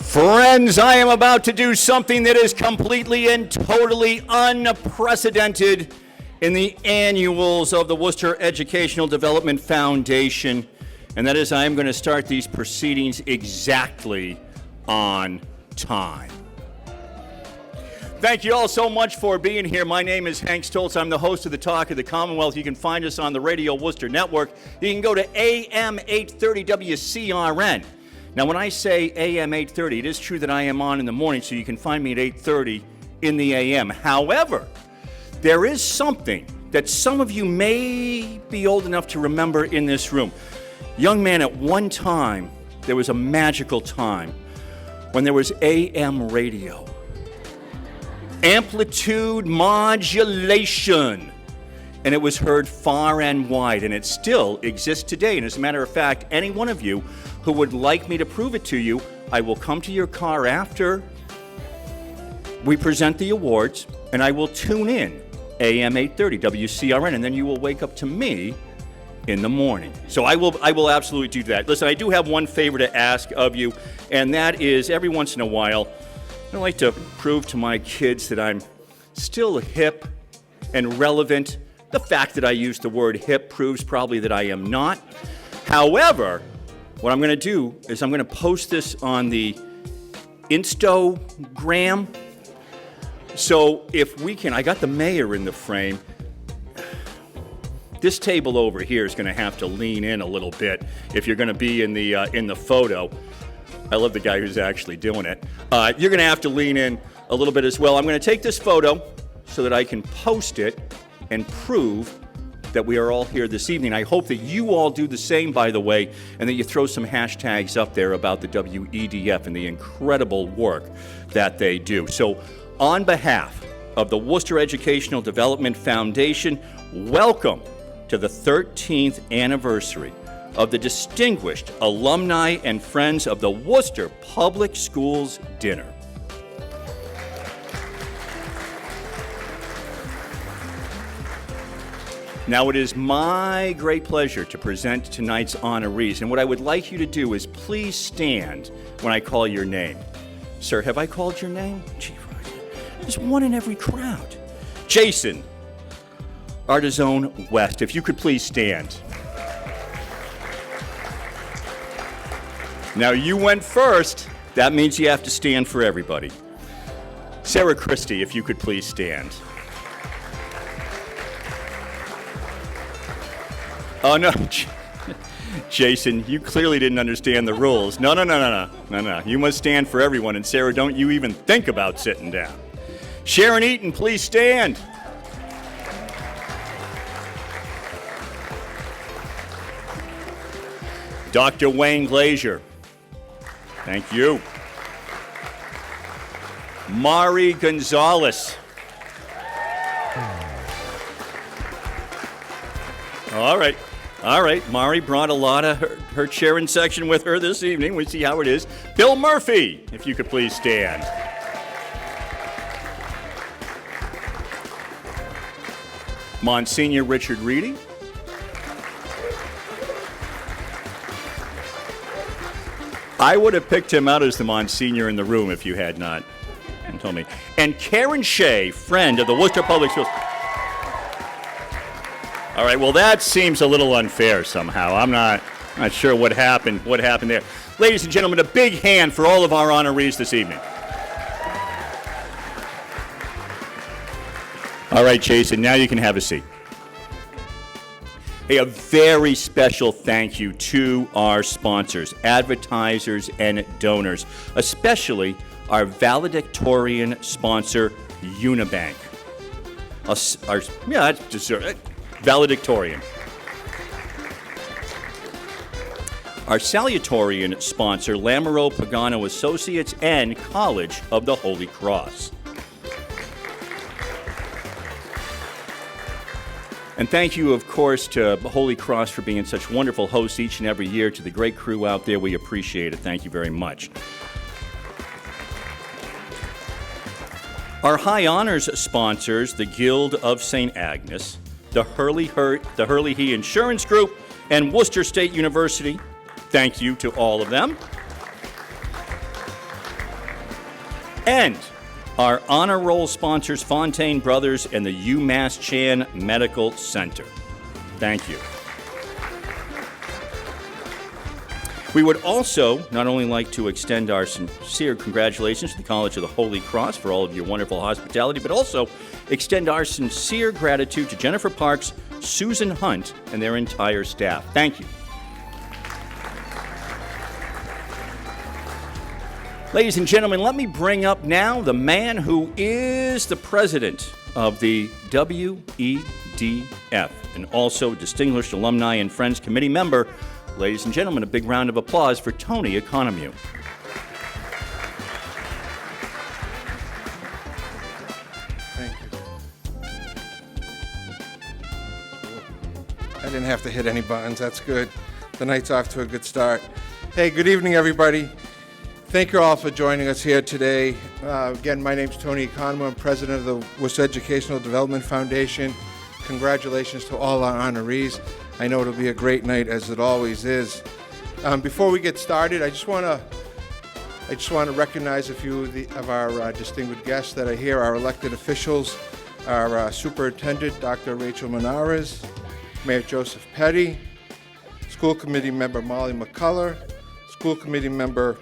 Friends, I am about to do something that is completely and totally unprecedented in the annuals of the Worcester Educational Development Foundation, and that is I am going to start these proceedings exactly on time. Thank you all so much for being here. My name is Hank Stoltz. I'm the host of the Talk of the Commonwealth. You can find us on the Radio Worcester Network. You can go to AM 830 WCRN. Now, when I say AM 830, it is true that I am on in the morning, so you can find me at 8:30 in the AM. However, there is something that some of you may be old enough to remember in this room. Young man, at one time, there was a magical time when there was AM radio. Amplitude modulation. And it was heard far and wide, and it still exists today. And as a matter of fact, any one of you who would like me to prove it to you, I will come to your car after we present the awards, and I will tune in AM 830 WCRN, and then you will wake up to me in the morning. So I will absolutely do that. Listen, I do have one favor to ask of you, and that is every once in a while, I like to prove to my kids that I'm still hip and relevant. The fact that I use the word hip proves probably that I am not. However, what I'm going to do is I'm going to post this on the Instagram. So if we can, I got the mayor in the frame. This table over here is going to have to lean in a little bit if you're going to be in the photo. I love the guy who's actually doing it. You're going to have to lean in a little bit as well. I'm going to take this photo so that I can post it and prove that we are all here this evening. I hope that you all do the same, by the way, and that you throw some hashtags up there about the WEDF and the incredible work that they do. So on behalf of the Worcester Educational Development Foundation, welcome to the 13th anniversary of the distinguished alumni and friends of the Worcester Public Schools dinner. Now, it is my great pleasure to present tonight's honorees, and what I would like you to do is please stand when I call your name. Sir, have I called your name? Gee, there's one in every crowd. Jason, Ardizzone-West, if you could please stand. Now, you went first. That means you have to stand for everybody. Sarah Christie, if you could please stand. Oh, no. Jason, you clearly didn't understand the rules. No. You must stand for everyone. And Sarah, don't you even think about sitting down. Sharyn Eaton, please stand. Dr. Wayne Glazier. Thank you. Mari Gonzalez. All right. Mari brought a lot of her chair and section with her this evening. We see how it is. Bill Murphy, if you could please stand. Monsignor Richard Reidy. I would have picked him out as the Monsignor in the room if you had not told me. And Karon Shea, friend of the Worcester Public Schools. All right, well, that seems a little unfair somehow. I'm not sure what happened there. Ladies and gentlemen, a big hand for all of our honorees this evening. All right, Jason, now you can have a seat. Hey, a very special thank you to our sponsors, advertisers, and donors, especially our valedictorian sponsor, Unibank. That's deserved. Valedictorian. Our salutatorian sponsor, Lamoureux Pagano Associates and College of the Holy Cross. And thank you, of course, to Holy Cross for being such wonderful hosts each and every year. To the great crew out there, we appreciate it. Thank you very much. Our high honors sponsors, the Guild of St. Agnes, the Hurley He Insurance Group, and Worcester State University. Thank you to all of them. And our honor roll sponsors, Fontaine Brothers and the UMass Chan Medical Center. Thank you. We would also not only like to extend our sincere congratulations to the College of the Holy Cross for all of your wonderful hospitality, but also extend our sincere gratitude to Jennifer Parks, Susan Hunt, and their entire staff. Thank you. Ladies and gentlemen, let me bring up now the man who is the president of the WEDF and also Distinguished Alumni and Friends Committee member. Ladies and gentlemen, a big round of applause for Tony Economou. Thank you. I didn't have to hit any buttons. That's good. The night's off to a good start. Hey, good evening, everybody. Thank you all for joining us here today. Again, my name's Tony Economou. I'm president of the Worcester Educational Development Foundation. Congratulations to all our honorees. I know it'll be a great night, as it always is. Before we get started, I just want to recognize a few of our distinguished guests that are here. Our elected officials, our superintendent, Dr. Rachel Menares, Mayor Joseph Petty, school committee member Molly McCullough, school committee member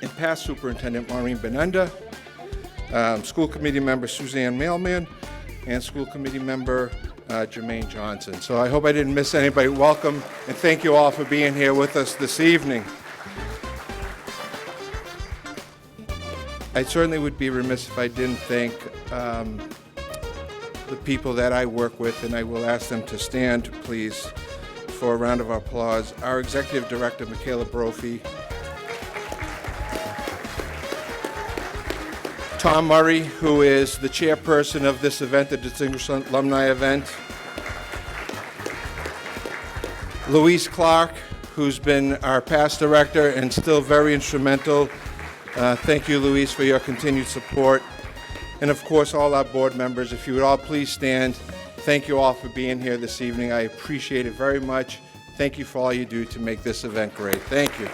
and past superintendent Maureen Benenda, school committee member Suzanne Mailman, and school committee member Jermaine Johnson. So I hope I didn't miss anybody. Welcome, and thank you all for being here with us this evening. I certainly would be remiss if I didn't thank the people that I work with, and I will ask them to stand, please, for a round of applause. Our executive director, Michaela Brophy, Tom Murray, who is the chairperson of this event, the Distinguished Alumni event. Louise Clark, who's been our past director and still very instrumental. Thank you, Louise, for your continued support. And of course, all our board members, if you would all please stand. Thank you all for being here this evening. I appreciate it very much. Thank you for all you do to make this event great. Thank you.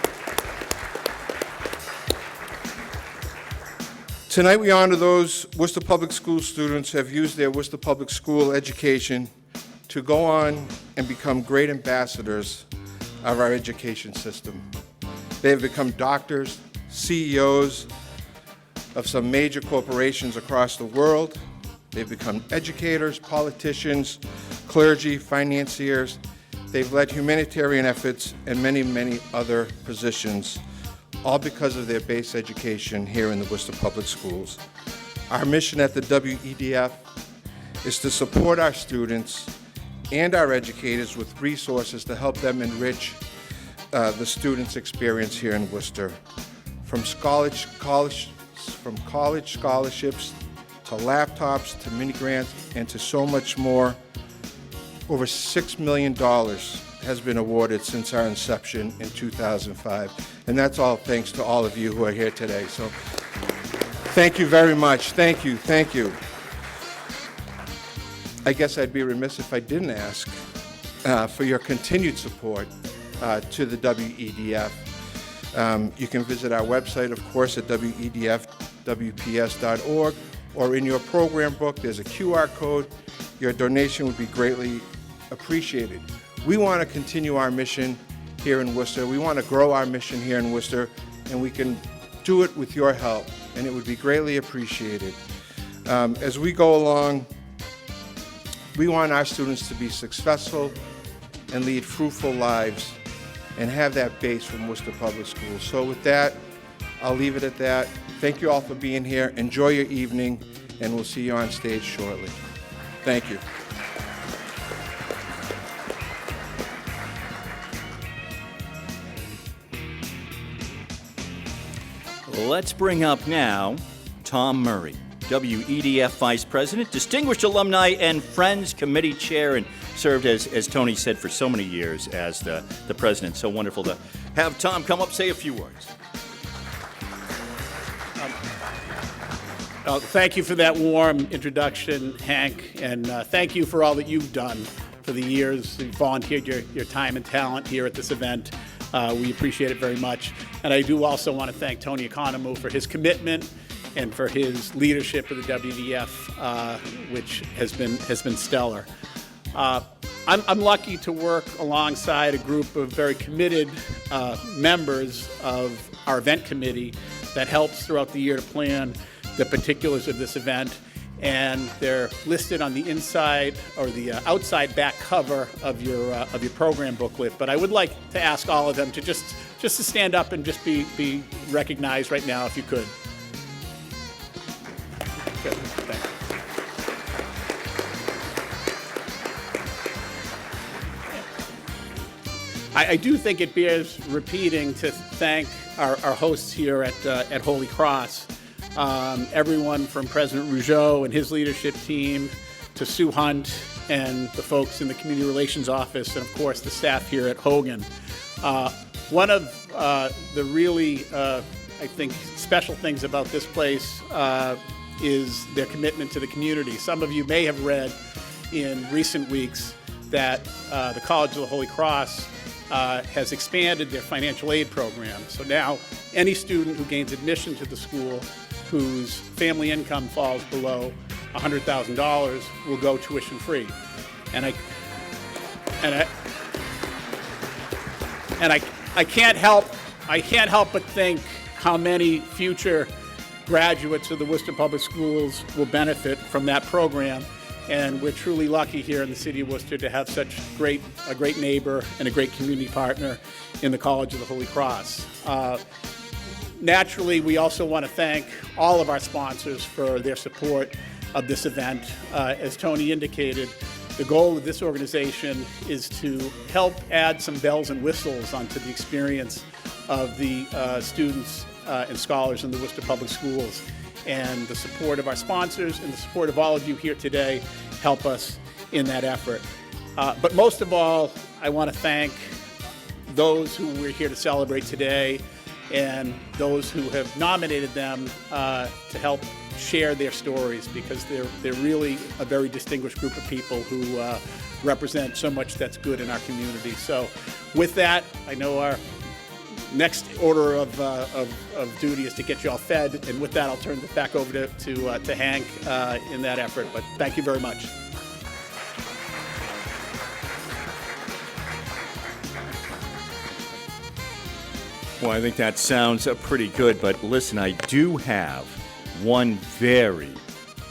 Tonight we honor those Worcester Public School students who have used their Worcester Public School education to go on and become great ambassadors of our education system. They have become doctors, CEOs of some major corporations across the world. They've become educators, politicians, clergy, financiers. They've led humanitarian efforts and many, many other positions, all because of their base education here in the Worcester Public Schools. Our mission at the WEDF is to support our students and our educators with resources to help them enrich the students' experience here in Worcester. From college scholarships to laptops to mini grants and to so much more, over $6 million has been awarded since our inception in 2005. And that's all thanks to all of you who are here today. So thank you very much. Thank you. Thank you. I guess I'd be remiss if I didn't ask for your continued support to the WEDF. You can visit our website, of course, at wedfwps.org, or in your program book, there's a QR code. Your donation would be greatly appreciated. We want to continue our mission here in Worcester. We want to grow our mission here in Worcester, and we can do it with your help, and it would be greatly appreciated. As we go along, we want our students to be successful and lead fruitful lives and have that base from Worcester Public Schools. So with that, I'll leave it at that. Thank you all for being here. Enjoy your evening, and we'll see you on stage shortly. Thank you. Let's bring up now Tom Murray, WEDF Vice President, Distinguished Alumni and Friends Committee Chair, and served, as Tony said, for so many years as the president. So wonderful to have Tom come up, say a few words. Thank you for that warm introduction, Hank, and thank you for all that you've done for the years. You've volunteered your time and talent here at this event. We appreciate it very much. And I do also want to thank Tony Economou for his commitment and for his leadership of the WEDF, which has been stellar. I'm lucky to work alongside a group of very committed members of our event committee that helps throughout the year to plan the particulars of this event, and they're listed on the inside or the outside back cover of your program booklet. But I would like to ask all of them to just to stand up and just be recognized right now, if you could. Good. Thanks. I do think it bears repeating to thank our hosts here at Holy Cross. Everyone from President Rougeau and his leadership team to Sue Hunt and the folks in the Community Relations Office, and of course the staff here at Hogan. One of the really, I think, special things about this place is their commitment to the community. Some of you may have read in recent weeks that the College of the Holy Cross has expanded their financial aid program. So now any student who gains admission to the school whose family income falls below $100,000 will go tuition free. And I can't help but think how many future graduates of the Worcester Public Schools will benefit from that program. And we're truly lucky here in the city of Worcester to have such a great neighbor and a great community partner in the College of the Holy Cross. Naturally, we also want to thank all of our sponsors for their support of this event. As Tony indicated, the goal of this organization is to help add some bells and whistles onto the experience of the students and scholars in the Worcester Public Schools. And the support of our sponsors and the support of all of you here today help us in that effort. But most of all, I want to thank those who we're here to celebrate today and those who have nominated them to help share their stories, because they're really a very distinguished group of people who represent so much that's good in our community. So with that, I know our next order of duty is to get you all fed, and with that, I'll turn it back over to Hank in that effort. But thank you very much. Well, I think that sounds pretty good, but listen, I do have one very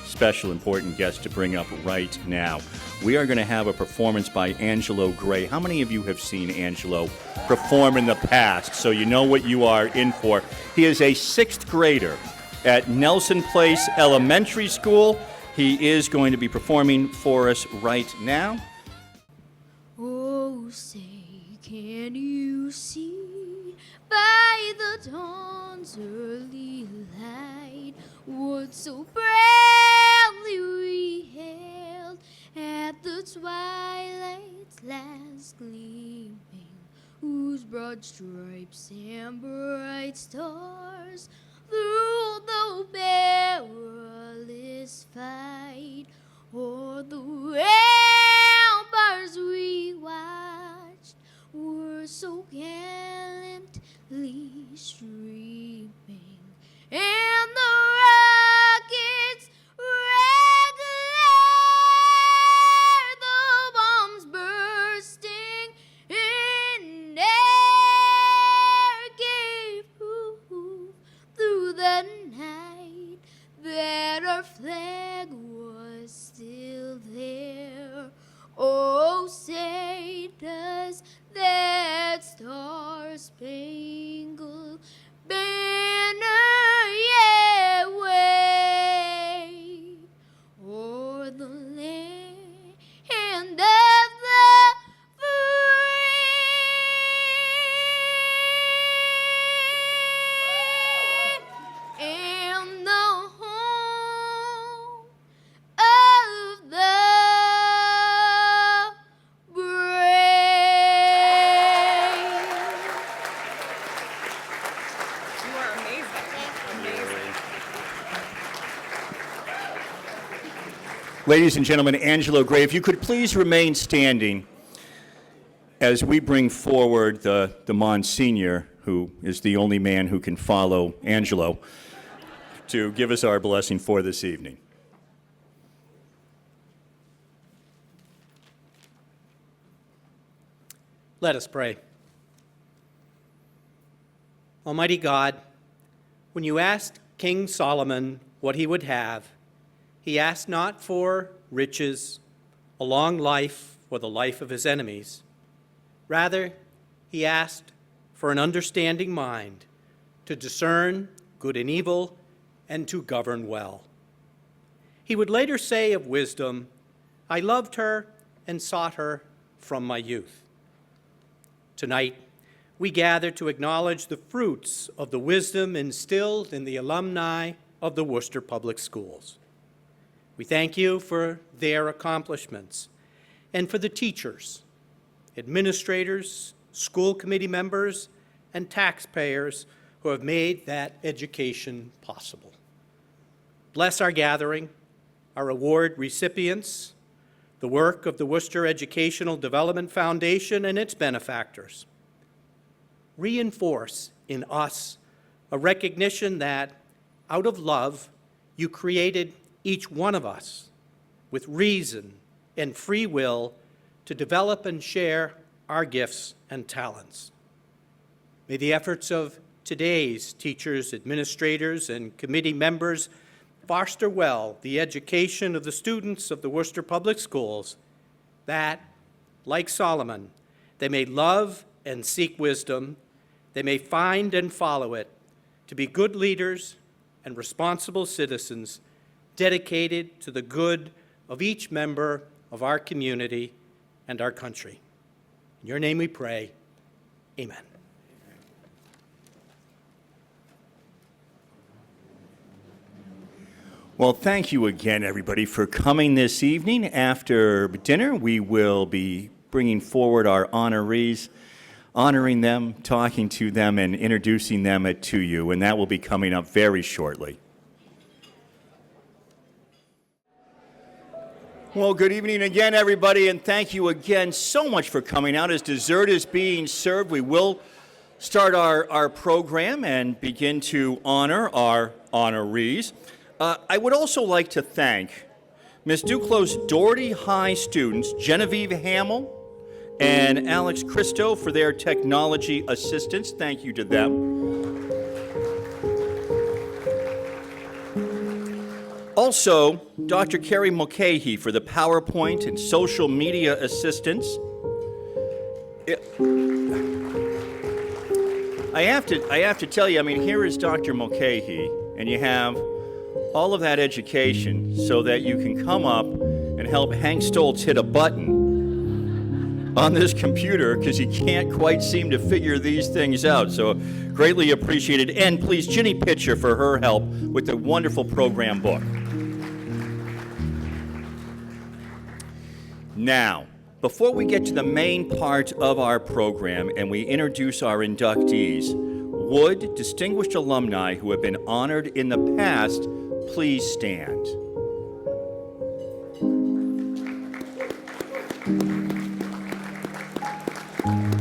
special, important guest to bring up right now. We are going to have a performance by Angelo Gray. How many of you have seen Angelo perform in the past? So you know what you are in for. He is a 6th grader at Nelson Place Elementary School. He is going to be performing for us right now. Oh, say, can you see by the dawn's early light what so proudly we hailed at the twilight's last gleaming, whose broad stripes and bright stars through the perilous fight o'er the ramparts we watched were so gallantly streaming, and the rockets red glare, the bombs bursting in air gave proof through the night that our flag was still there. Oh, say does that star-spangled banner yet wave o'er the land of the free and the home of the Ladies and gentlemen, Angelo Gray, if you could please remain standing as we bring forward the Monsignor, who is the only man who can follow Angelo, to give us our blessing for this evening. Let us pray. Almighty God, when you asked King Solomon what he would have, he asked not for riches, a long life, or the life of his enemies. Rather, he asked for an understanding mind to discern good and evil and to govern well. He would later say of wisdom, I loved her and sought her from my youth. Tonight, we gather to acknowledge the fruits of the wisdom instilled in the alumni of the Worcester Public Schools. We thank you for their accomplishments and for the teachers, administrators, school committee members, and taxpayers who have made that education possible. Bless our gathering, our award recipients, the work of the Worcester Educational Development Foundation and its benefactors. Reinforce in us a recognition that, out of love, you created each one of us with reason and free will to develop and share our gifts and talents. May the efforts of today's teachers, administrators, and committee members foster well the education of the students of the Worcester Public Schools, that, like Solomon, they may love and seek wisdom, they may find and follow it, to be good leaders and responsible citizens dedicated to the good of each member of our community and our country. In your name we pray, amen. Well, thank you again, everybody, for coming this evening. After dinner, we will be bringing forward our honorees, honoring them, talking to them, and introducing them to you, and that will be coming up very shortly. Well, good evening again, everybody, and thank you again so much for coming out. As dessert is being served, we will start our program and begin to honor our honorees. I would also like to thank Ms. Duclos Doherty High students, Genevieve Hamill and Alex Christo, for their technology assistance. Thank you to them. Also, Dr. Carrie Mulcahy for the PowerPoint and social media assistance. I have to tell you, I mean, here is Dr. Mulcahy, and you have all of that education so that you can come up and help Hank Stoltz hit a button on this computer because he can't quite seem to figure these things out. So greatly appreciated. And please, Ginny Pitcher for her help with the wonderful program book. Now, before we get to the main part of our program and we introduce our inductees, would distinguished alumni who have been honored in the past please stand?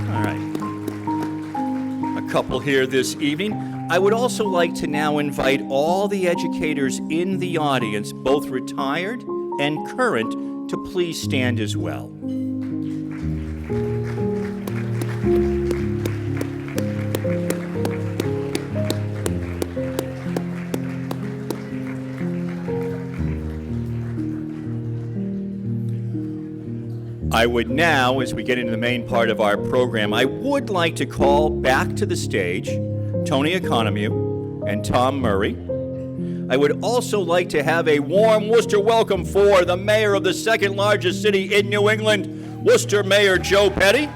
All right. A couple here this evening. I would also like to now invite all the educators in the audience, both retired and current, to please stand as well. I would now, as we get into the main part of our program, I would like to call back to the stage Tony Economou and Tom Murray. I would also like to have a warm Worcester welcome for the mayor of the second largest city in New England, Worcester Mayor Joe Petty.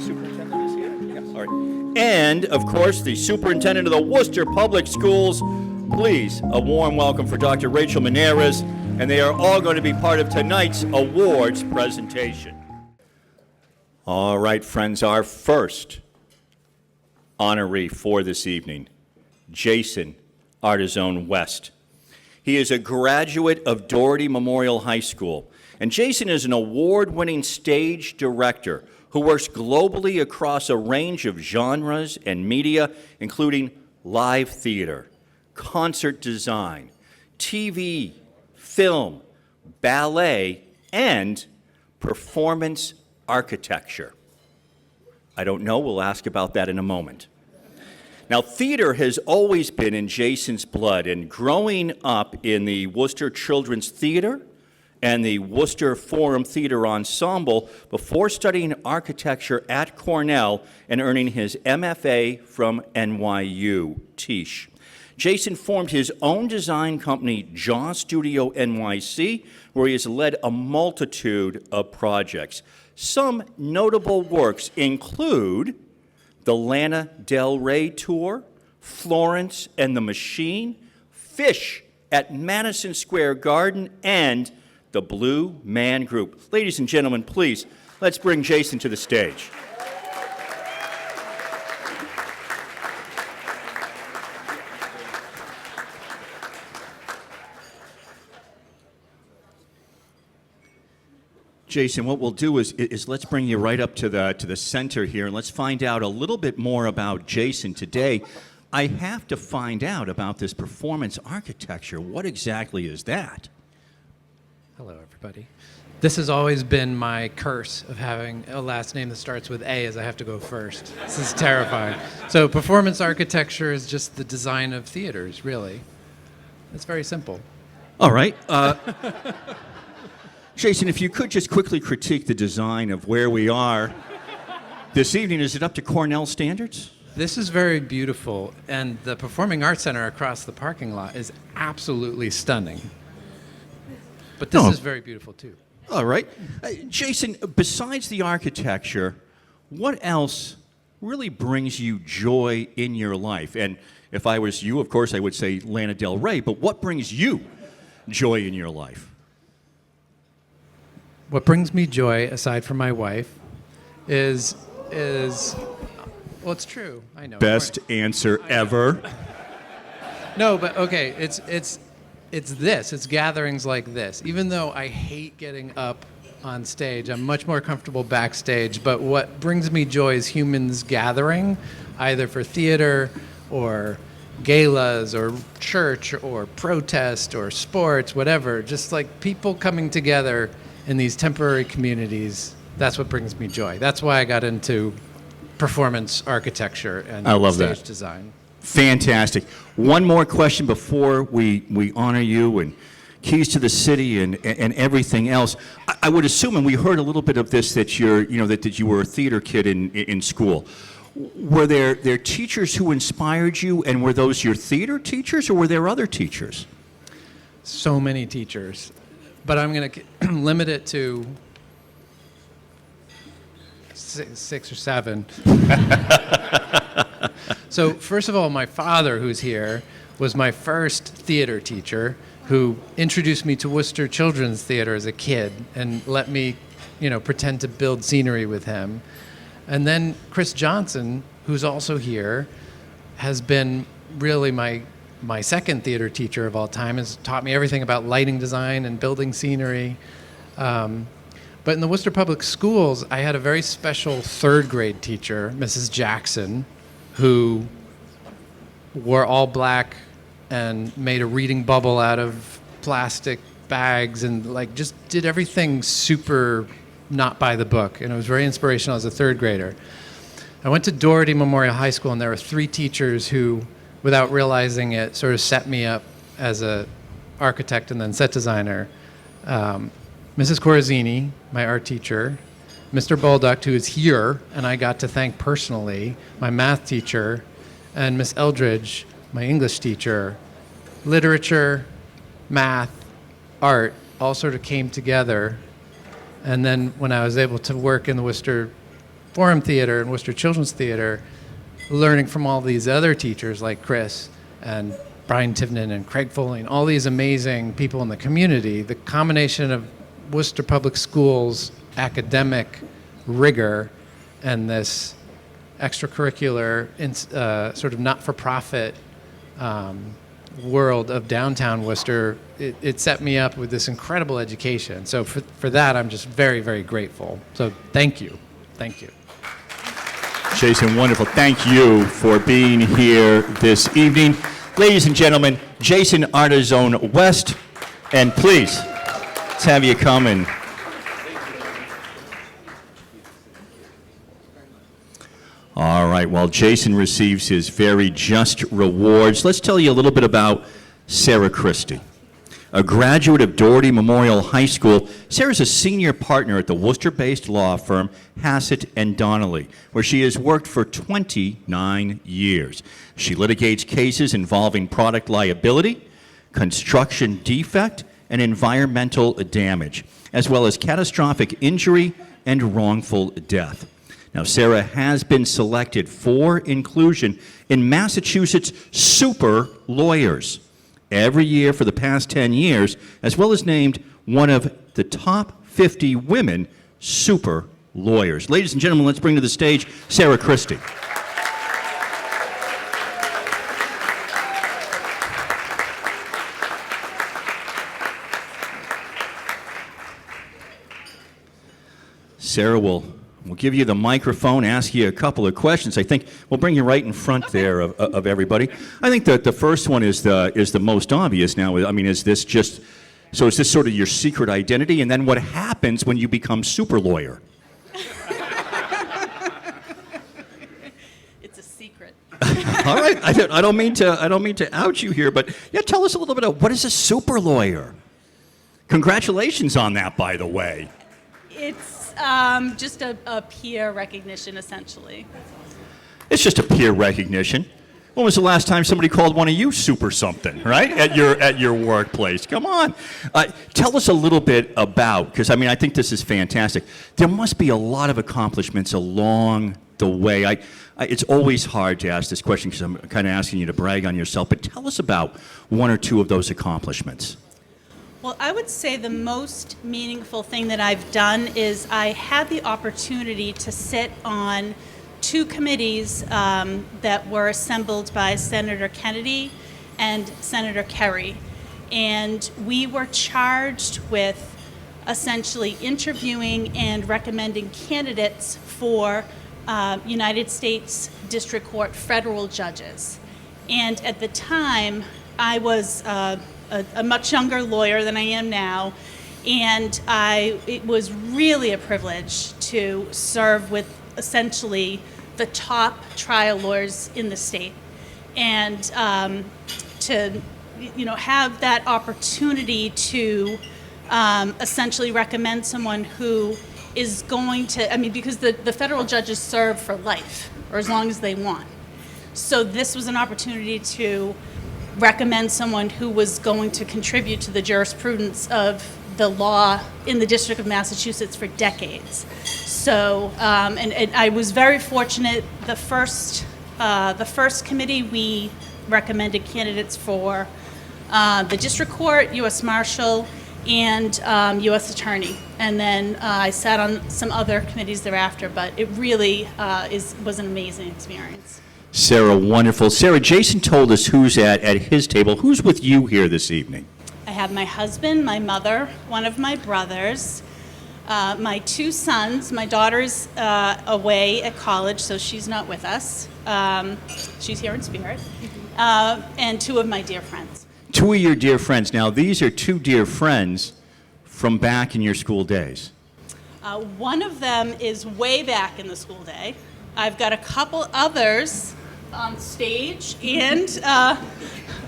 Superintendent is here? Yes. All right. And, of course, the superintendent of the Worcester Public Schools. Please, a warm welcome for Dr. Rachel Meneres, and they are all going to be part of tonight's awards presentation. All right, friends, our first honoree for this evening, Jason Ardizzone-West. He is a graduate of Doherty Memorial High School, and Jason is an award-winning stage director who works globally across a range of genres and media, including live theater, concert design, TV, film, ballet, and performance architecture. I don't know, we'll ask about that in a moment. Now, theater has always been in Jason's blood, and growing up in the Worcester Children's Theater and the Worcester Forum Theater Ensemble before studying architecture at Cornell and earning his MFA from NYU, Tisch. Jason formed his own design company, Jaw Studio NYC, where he has led a multitude of projects. Some notable works include the Lana Del Rey Tour, Florence and the Machine, Fish at Madison Square Garden, and the Blue Man Group. Ladies and gentlemen, please, let's bring Jason to the stage. Jason, what we'll do is let's bring you right up to the center here, and let's find out a little bit more about Jason today. I have to find out about this performance architecture. What exactly is that? Hello, everybody. This has always been my curse of having a last name that starts with A, as I have to go first. This is terrifying. So performance architecture is just the design of theaters, really. It's very simple. All right. Jason, if you could just quickly critique the design of where we are this evening. Is it up to Cornell standards? This is very beautiful, and the Performing Arts Center across the parking lot is absolutely stunning. But this is very beautiful, too. All right. Jason, besides the architecture, what else really brings you joy in your life? And if I was you, of course, I would say Lana Del Rey, but what brings you joy in your life? What brings me joy, aside from my wife, is well, it's true. I know. Best answer ever. No, but okay, it's this. It's gatherings like this. Even though I hate getting up on stage, I'm much more comfortable backstage. But what brings me joy is humans gathering, either for theater or galas or church or protest or sports, whatever. Just like people coming together in these temporary communities. That's what brings me joy. That's why I got into performance architecture and I love stage that. design. Fantastic. One more question before we honor you and keys to the city and everything else. I would assume, and we heard a little bit of this, that that you were a theater kid in school. Were there teachers who inspired you, and were those your theater teachers, or were there other teachers? So many teachers. But I'm going to limit it to six or seven. So first of all, my father, who's here, was my first theater teacher who introduced me to Worcester Children's Theater as a kid and let me, pretend to build scenery with him. And then Chris Johnson, who's also here, has been really my second theater teacher of all time, has taught me everything about lighting design and building scenery. But in the Worcester Public Schools, I had a very special third grade teacher, Mrs. Jackson, who wore all black and made a reading bubble out of plastic bags and just did everything super not by the book. And it was very inspirational as a third grader. I went to Doherty Memorial High School, and there were three teachers who, without realizing it, sort of set me up as a architect and then set designer. Mrs. Corazzini, my art teacher, Mr. Balduct, who is here, and I got to thank personally, my math teacher, and Miss Eldridge, my English teacher. Literature, math, art all sort of came together. And then when I was able to work in the Worcester Forum Theater and Worcester Children's Theater, learning from all these other teachers like Chris and Brian Tivnan and Craig Foley and all these amazing people in the community, the combination of Worcester Public Schools academic rigor and this extracurricular sort of not-for-profit world of downtown Worcester, it set me up with this incredible education. So for that, I'm just very, very grateful. So thank you. Thank you. Jason, wonderful. Thank you for being here this evening. Ladies and gentlemen, Jason Ardizzone-West, and please, let's have you come and all right, while Jason receives his very just rewards, let's tell you a little bit about Sarah Christie. A graduate of Doherty Memorial High School, Sarah's a senior partner at the Worcester-based law firm Hassett and Donnelly, where she has worked for 29 years. She litigates cases involving product liability, construction defect, and environmental damage, as well as catastrophic injury and wrongful death. Now, Sarah has been selected for inclusion in Massachusetts Super Lawyers every year for the past 10 years, as well as named one of the top 50 women super lawyers. Ladies and gentlemen, let's bring to the stage Sarah Christie. Sarah will give you the microphone, ask you a couple of questions. I think we'll bring you right in front there of everybody. I think that the first one is the most obvious now. I mean, is this sort of your secret identity? And then what happens when you become super lawyer? It's a secret. All right. I don't mean to out you here, but yeah, tell us a little bit of what is a super lawyer? Congratulations on that, by the way. It's just a peer recognition, essentially. It's just a peer recognition. When was the last time somebody called one of you super something, right? At your workplace? Come on. Tell us a little bit about, because I mean, I think this is fantastic. There must be a lot of accomplishments along the way. It's always hard to ask this question because I'm kind of asking you to brag on yourself, but tell us about one or two of those accomplishments. Well, I would say the most meaningful thing that I've done is I had the opportunity to sit on two committees that were assembled by Senator Kennedy and Senator Kerry. And we were charged with essentially interviewing and recommending candidates for United States District Court federal judges. And at the time, I was a much younger lawyer than I am now, and it was really a privilege to serve with essentially the top trial lawyers in the state, and to have that opportunity to essentially recommend someone who is going to, because the federal judges serve for life or as long as they want. So this was an opportunity to recommend someone who was going to contribute to the jurisprudence of the law in the District of Massachusetts for decades. So, and I was very fortunate. The first committee, we recommended candidates for the District Court, U.S. Marshal, and U.S. Attorney. And then I sat on some other committees thereafter, but it really was an amazing experience. Sarah, wonderful. Sarah, Jason told us who's at his table. Who's with you here this evening? I have my husband, my mother, one of my brothers, my two sons. My daughter's away at college, so she's not with us. She's here in spirit. And two of my dear friends. Two of your dear friends. Now, these are two dear friends from back in your school days. One of them is way back in the school day. I've got a couple others on stage and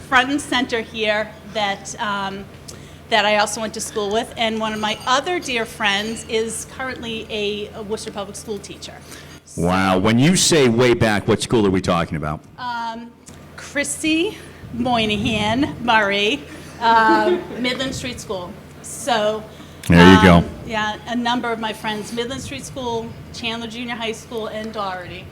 front and center here that I also went to school with. And one of my other dear friends is currently a Worcester Public School teacher. Wow. When you say way back, what school are we talking about? Christie, Moynihan, Murray, Midland Street School. So there you go. Yeah, a number of my friends, Midland Street School, Chandler Junior High School, and Doherty.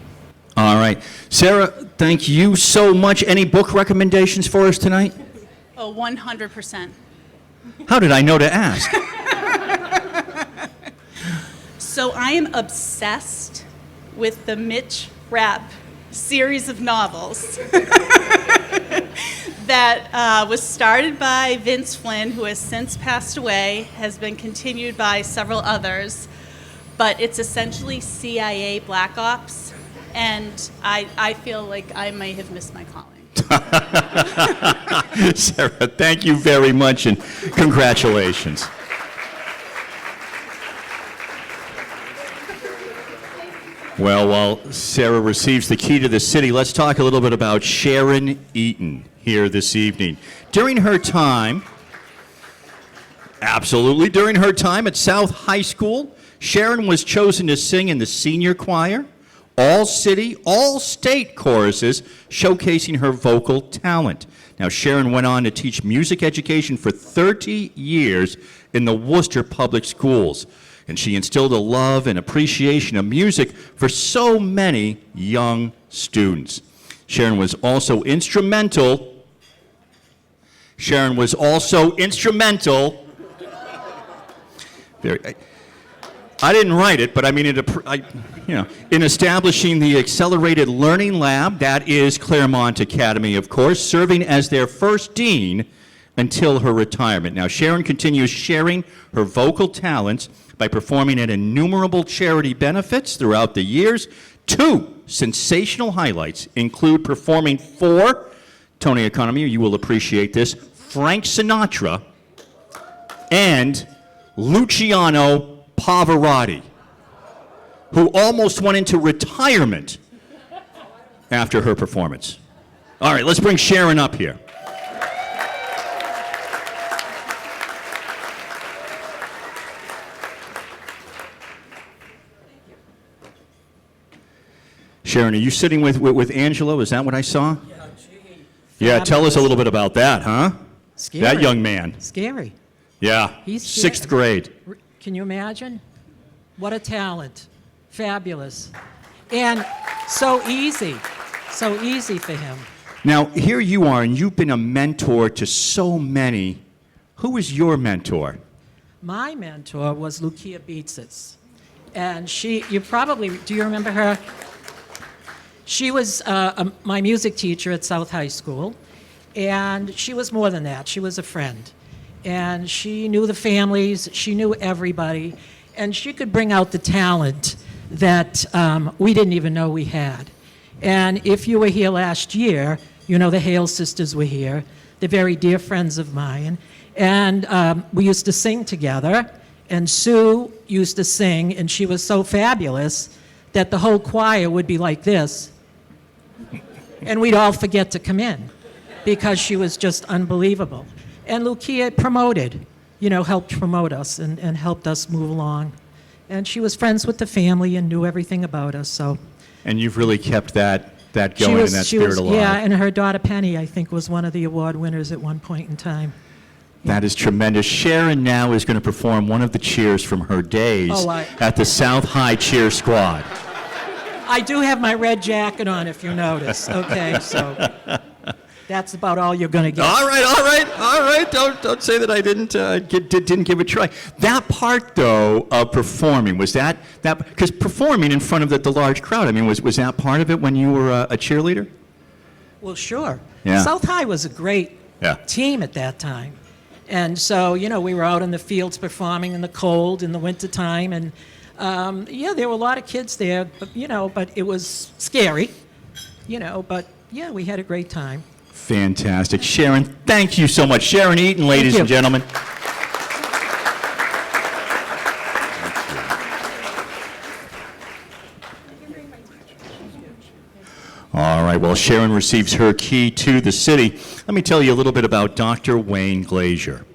All right. Sarah, thank you so much. Any book recommendations for us tonight? Oh, 100%. How did I know to ask? So I am obsessed with the Mitch Rapp series of novels that was started by Vince Flynn, who has since passed away, has been continued by several others. but it's essentially CIA Black Ops, and I feel like I may have missed my calling. Sarah, thank you very much, and congratulations. Well, while Sarah receives the key to the city, let's talk a little bit about Sharyn Eaton here this evening. During her time at South High School, Sharyn was chosen to sing in the senior choir, all city, all state choruses, showcasing her vocal talent. Now, Sharyn went on to teach music education for 30 years in the Worcester Public Schools, and she instilled a love and appreciation of music for so many young students. Sharyn was also instrumental. I didn't write it, but I mean, in establishing the Accelerated Learning Lab, that is Claremont Academy, of course, serving as their first dean until her retirement. Now, Sharyn continues sharing her vocal talents by performing at innumerable charity benefits throughout the years. Two sensational highlights include performing for, Tony Economou, you will appreciate this, Frank Sinatra and Luciano Pavarotti, who almost went into retirement after her performance. All right, let's bring Sharyn up here. Sharyn, are you sitting with Angelo? Is that what I saw? Yeah, gee. Yeah, tell us a little bit about that, huh? Scary. That young man. Scary. Yeah, He's scary. 6th grade. Can you imagine? What a talent. Fabulous. And so easy. So easy for him. Now, here you are, and you've been a mentor to so many. Who was your mentor? My mentor was Lucia Beatzis. And do you remember her? She was my music teacher at South High School. And she was more than that. She was a friend. And she knew the families. She knew everybody. And she could bring out the talent that we didn't even know we had. And if you were here last year, you know the Hale sisters were here. They're very dear friends of mine. And we used to sing together. And Sue used to sing, and she was so fabulous that the whole choir would be like this. And we'd all forget to come in because she was just unbelievable. And Lucia helped promote us and helped us move along. And she was friends with the family and knew everything about us. So. And you've really kept that going and that spirit alive. Yeah, and her daughter Penny, I think, was one of the award winners at one point in time. That is tremendous. Sharyn now is going to perform one of the cheers from her days at the South High Cheer Squad. I do have my red jacket on, if you notice. Okay, so that's about all you're going to get. All right. Don't say that I didn't give it a try. That part, though, of performing, was that because performing in front of the large crowd, I mean, was that part of it when you were a cheerleader? Well, sure. Yeah. South High was a great team at that time. And so, we were out in the fields performing in the cold in the wintertime. And, there were a lot of kids there, but it was scary, but, we had a great time. Fantastic. Sharyn, thank you so much. Sharyn Eaton, ladies and gentlemen. All right, well, Sharyn receives her key to the city. Let me tell you a little bit about Dr. Wayne Glazier.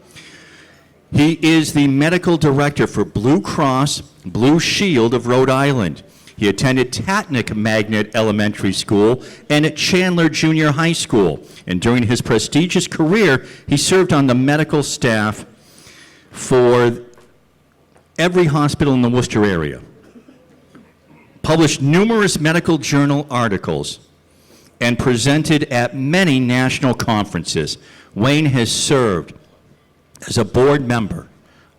He is the medical director for Blue Cross Blue Shield of Rhode Island. He attended Tatnick Magnet Elementary School and at Chandler Junior High School. And during his prestigious career, he served on the medical staff for every hospital in the Worcester area. Published numerous medical journal articles and presented at many national conferences. Wayne has served as a board member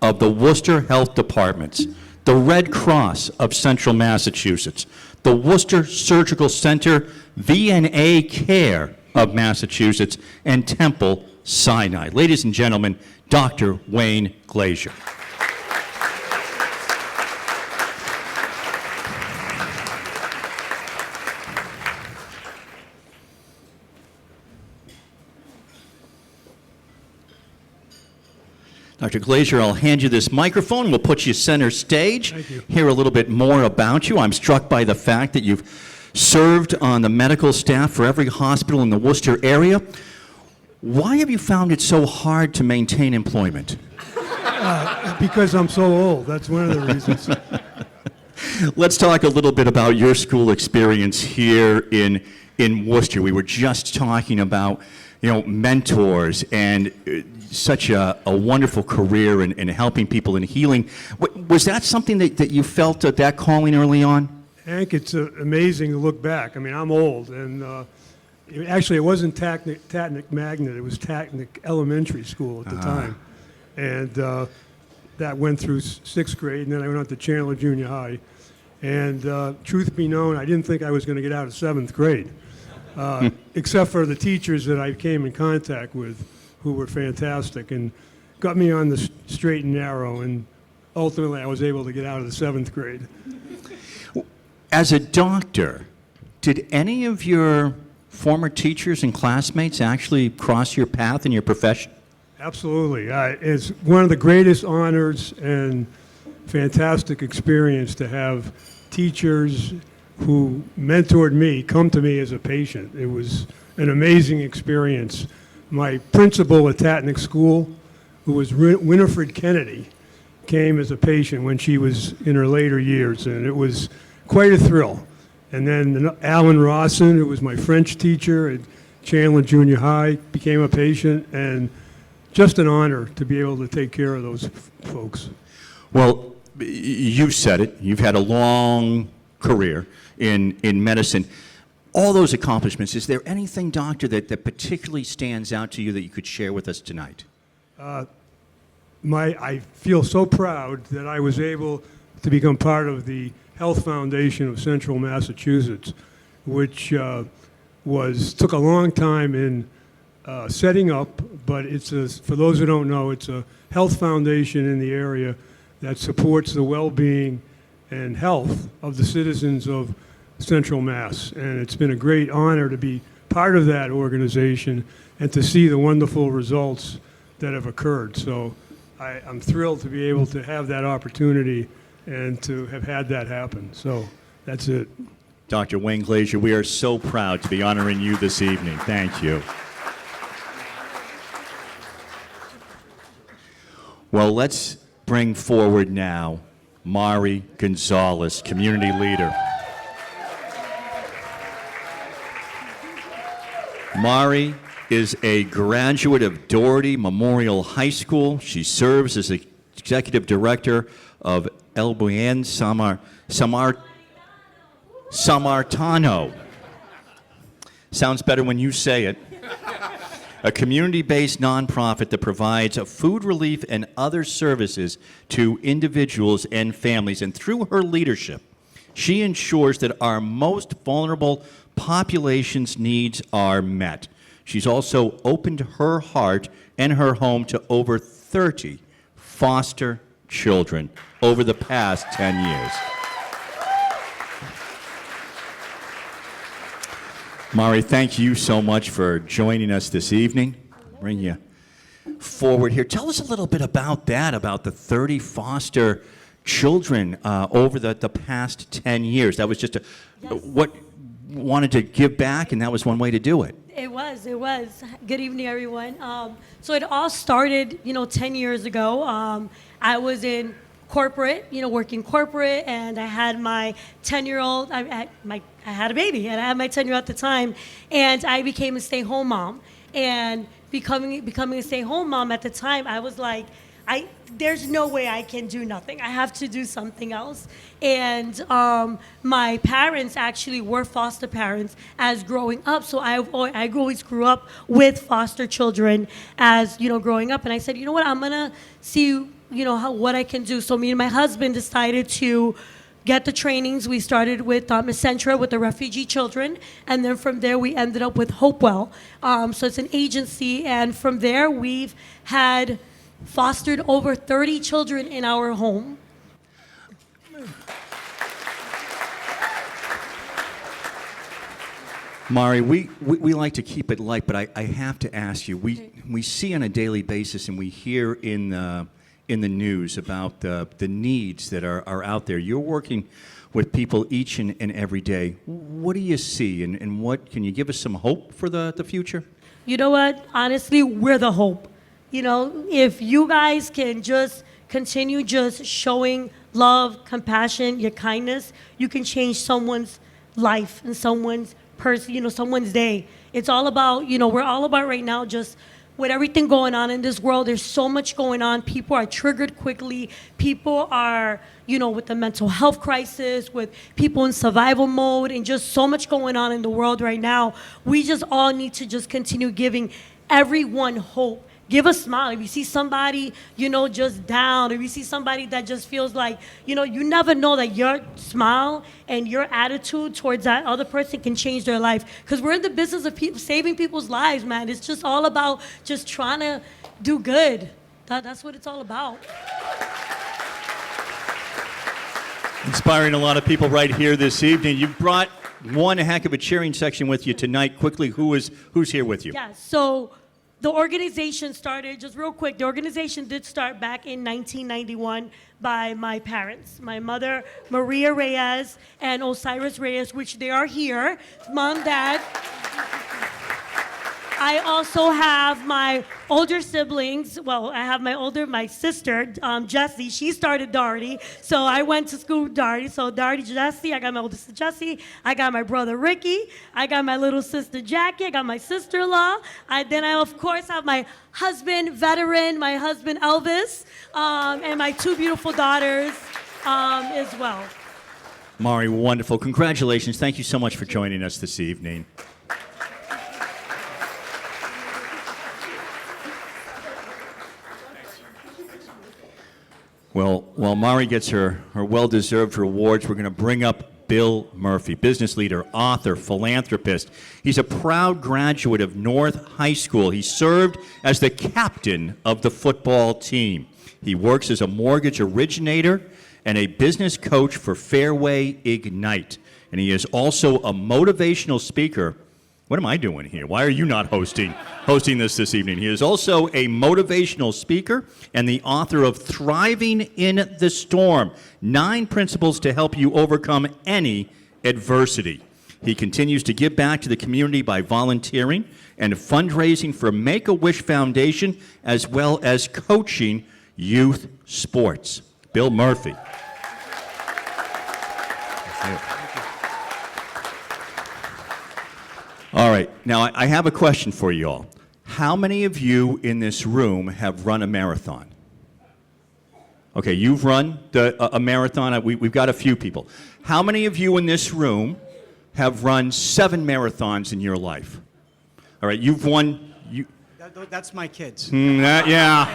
of the Worcester Health Departments, the Red Cross of Central Massachusetts, the Worcester Surgical Center, VNA Care of Massachusetts, and Temple Sinai. Ladies and gentlemen, Dr. Wayne Glazier. Dr. Glazier, I'll hand you this microphone. We'll put you center stage. Thank you. Hear a little bit more about you. I'm struck by the fact that you've served on the medical staff for every hospital in the Worcester area. Why have you found it so hard to maintain employment? Because I'm so old. That's one of the reasons. Let's talk a little bit about your school experience here in Worcester. We were just talking about, mentors and such a wonderful career in helping people in healing. Was that something that you felt that calling early on? Hank, it's amazing to look back. I mean, I'm old, and actually it wasn't Tatnick Magnet, it was Tatnick Elementary School at the time. And that went through 6th grade, and then I went on to Chandler Junior High. And truth be known, I didn't think I was going to get out of 7th grade, except for the teachers that I came in contact with, who were fantastic and got me on the straight and narrow, and ultimately I was able to get out of the 7th grade. As a doctor, did any of your former teachers and classmates actually cross your path in your profession? Absolutely. It's one of the greatest honors and fantastic experience to have teachers who mentored me come to me as a patient. It was an amazing experience. My principal at Tatnick School, who was Winifred Kennedy, came as a patient when she was in her later years, and it was quite a thrill. And then Alan Rawson, who was my French teacher at Chandler Junior High, became a patient, and just an honor to be able to take care of those folks. Well, you said it. You've had a long career in medicine. All those accomplishments, is there anything, doctor, that particularly stands out to you that you could share with us tonight? I feel so proud that I was able to become part of the Health Foundation of Central Massachusetts, which took a long time in setting up, but for those who don't know, it's a health foundation in the area that supports the well-being and health of the citizens of Central Mass. And it's been a great honor to be part of that organization and to see the wonderful results that have occurred. So I'm thrilled to be able to have that opportunity and to have had that happen. So that's it. Dr. Wayne Glazier, we are so proud to be honoring you this evening. Thank you. Well, let's bring forward now Mari Gonzalez, community leader. Mari is a graduate of Doherty Memorial High School. She serves as the executive director of El Buen Samaritano. Sounds better when you say it. A community-based nonprofit that provides food relief and other services to individuals and families. And through her leadership, she ensures that our most vulnerable population's needs are met. She's also opened her heart and her home to over 30 foster children over the past 10 years. Mari, thank you so much for joining us this evening. Bring you forward here. Tell us a little bit about that, about the 30 foster children over the past 10 years. That was just what wanted to give back, and that was one way to do it. It was. Good evening, everyone. So it all started, 10 years ago. I was in corporate, working corporate, and I had my 10-year-old, I had a baby, and I had my 10-year-old at the time, and I became a stay-home mom. And becoming a stay-home mom at the time, I was like, there's no way I can do nothing. I have to do something else. And my parents actually were foster parents as growing up. So I always grew up with foster children as, growing up. And I said, you know what, I'm going to see, what I can do. So me and my husband decided to get the trainings. We started with Miss Centra with the refugee children, and then from there we ended up with Hopewell. So it's an agency, and from there we've had fostered over 30 children in our home. Mari, we like to keep it light, but I have to ask you, we see on a daily basis and we hear in the news about the needs that are out there. You're working with people each and every day. What do you see, and what can you give us some hope for the future? You know what? Honestly, we're the hope. You know, if you guys can just continue just showing love, compassion, your kindness, you can change someone's life and someone's person, someone's day. It's all about, we're all about right now just with everything going on in this world. There's so much going on. People are triggered quickly. People are, with the mental health crisis, with people in survival mode, and just so much going on in the world right now. We just all need to just continue giving everyone hope. Give a smile. If you see somebody, just down, if you see somebody that just feels like, you never know that your smile and your attitude towards that other person can change their life. Because we're in the business of saving people's lives, man. It's just all about just trying to do good. That's what it's all about. Inspiring a lot of people right here this evening. You brought one heck of a cheering section with you tonight. Quickly, who's here with you? Yeah, so the organization started, just real quick, the organization did start back in 1991 by my parents, my mother, Maria Reyes, and Osiris Reyes, which they are here. Mom, Dad. I also have my older siblings. Well, I have my sister, Jessie. She started Darty. So I went to school with Darty. So Darty, Jessie. I got my older sister, Jessie. I got my brother, Ricky. I got my little sister, Jackie. I got my sister-in-law. Then I, of course, have my husband, veteran, my husband, Elvis, and my two beautiful daughters as well. Mari, wonderful. Congratulations. Thank you so much for joining us this evening. Well, while Mari gets her well-deserved rewards, we're going to bring up Bill Murphy, business leader, author, philanthropist. He's a proud graduate of North High School. He served as the captain of the football team. He works as a mortgage originator and a business coach for Fairway Ignite. And he is also a motivational speaker. What am I doing here? Why are you not hosting this evening? He is also a motivational speaker and the author of Thriving in the Storm, 9 Principles to Help You Overcome Any Adversity. He continues to give back to the community by volunteering and fundraising for Make-A-Wish Foundation, as well as coaching youth sports. Bill Murphy. Thank you. All right, now I have a question for you all. How many of you in this room have run a marathon? Okay, you've run a marathon. We've got a few people. How many of you in this room have run 7 marathons in your life? All right, you've won. That's my kids. Yeah,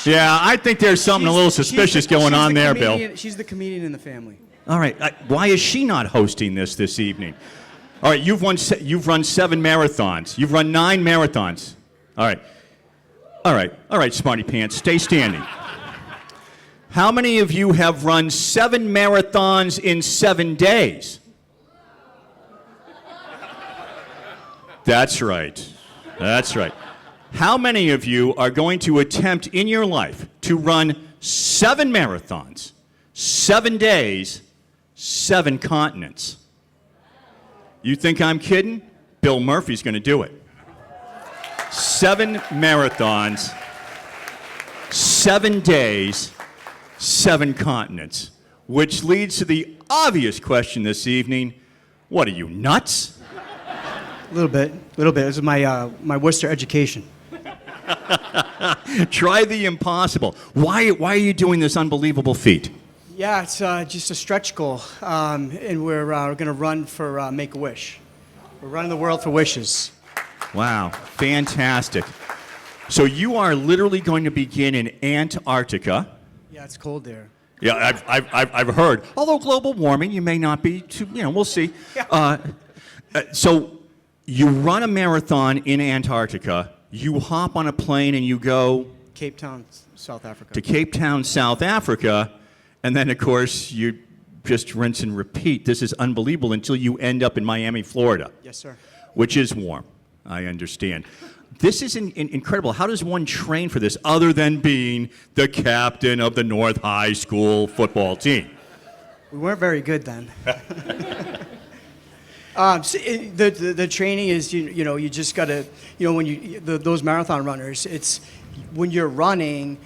I think there's something a little suspicious going on there, Bill. She's the comedian in the family. All right, why is she not hosting this evening? All right, you've run 7 marathons. You've run 9 marathons. All right, Smarty Pants, stay standing. How many of you have run 7 marathons in 7 days? That's right. How many of you are going to attempt in your life to run 7 marathons, 7 days, 7 continents? You think I'm kidding? Bill Murphy's going to do it. 7 marathons, 7 days, 7 continents. Which leads to the obvious question this evening. What are you, nuts? A little bit. This is my Worcester education. Try the impossible. Why are you doing this unbelievable feat? Yeah, it's just a stretch goal, and we're going to run for Make-A-Wish. We're running the world for wishes. Wow, fantastic. So you are literally going to begin in Antarctica. Yeah, it's cold there. Yeah, I've heard. Although global warming, you may not be too, we'll see. Yeah. So you run a marathon in Antarctica, you hop on a plane and you go... Cape Town, South Africa. To Cape Town, South Africa. And then, of course, you just rinse and repeat. This is unbelievable until you end up in Miami, Florida. Yes, sir. which is warm. I understand. This is incredible. How does one train for this other than being the captain of the North High School football team? We weren't very good then. The training is, you just got to, when those marathon runners, it's when you're running,